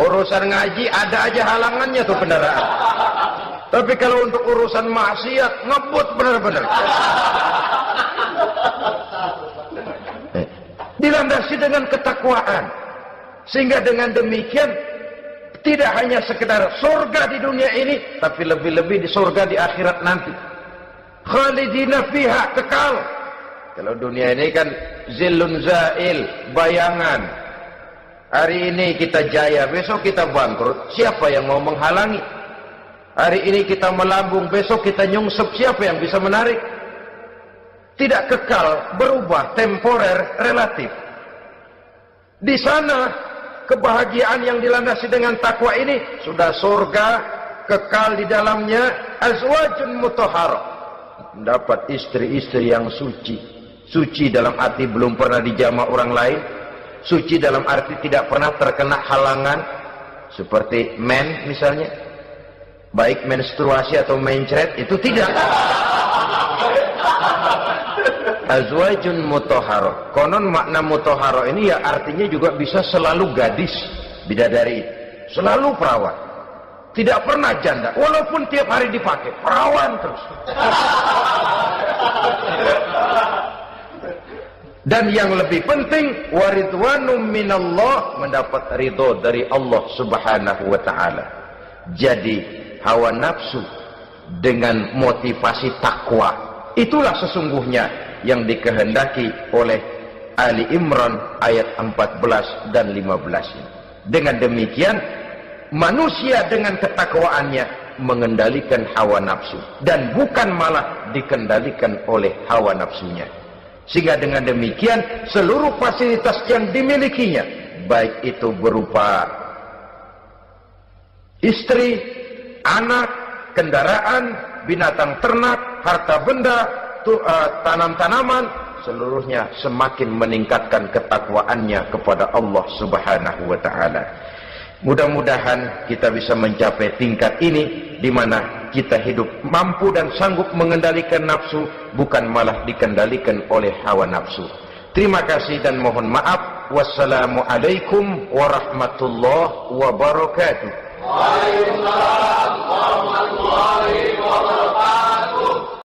Urusan ngaji ada aja halangannya tuh kendaraan. Tapi kalau untuk urusan maksiat, ngebut benar-benar. Dilandasi dengan ketakwaan. Sehingga dengan demikian, tidak hanya sekedar surga di dunia ini, tapi lebih-lebih di surga di akhirat nanti. Khalidina fiha, kekal. Kalau dunia ini kan zillun zail, bayangan. Hari ini kita jaya, besok kita bangkrut. Siapa yang mau menghalangi? Hari ini kita melambung, besok kita nyungsep. Siapa yang bisa menarik? Tidak kekal, berubah, temporer, relatif. Di sana kebahagiaan yang dilandasi dengan takwa ini sudah surga, kekal di dalamnya, azwajun mutahharah. mendapat istri-istri yang suci. Suci dalam arti belum pernah dijamah orang lain. Suci dalam arti tidak pernah terkena halangan. Seperti men misalnya. Baik menstruasi atau mencret, itu tidak. Azwajun mutahharah. Konon makna mutahharah ini ya artinya juga bisa selalu gadis, bidadari. Selalu perawan. Tidak pernah janda, walaupun tiap hari dipakai, perawan terus. Dan yang lebih penting, waridwanum minallah, mendapat ridho dari Allah Subhanahu wa taala. Jadi hawa nafsu dengan motivasi takwa, itulah sesungguhnya yang dikehendaki oleh Ali Imran ayat 14 dan 15. Dengan demikian manusia dengan ketakwaannya mengendalikan hawa nafsu dan bukan malah dikendalikan oleh hawa nafsunya. Sehingga dengan demikian seluruh fasilitas yang dimilikinya, baik itu berupa istri, anak, kendaraan, binatang ternak, harta benda, tanam-tanaman, seluruhnya semakin meningkatkan ketakwaannya kepada Allah Subhanahu wa taala. Mudah-mudahan kita bisa mencapai tingkat ini di mana kita hidup mampu dan sanggup mengendalikan nafsu, bukan malah dikendalikan oleh hawa nafsu. Terima kasih dan mohon maaf. Wassalamualaikum warahmatullahi wabarakatuh. Waalaikumsalam warahmatullahi wabarakatuh.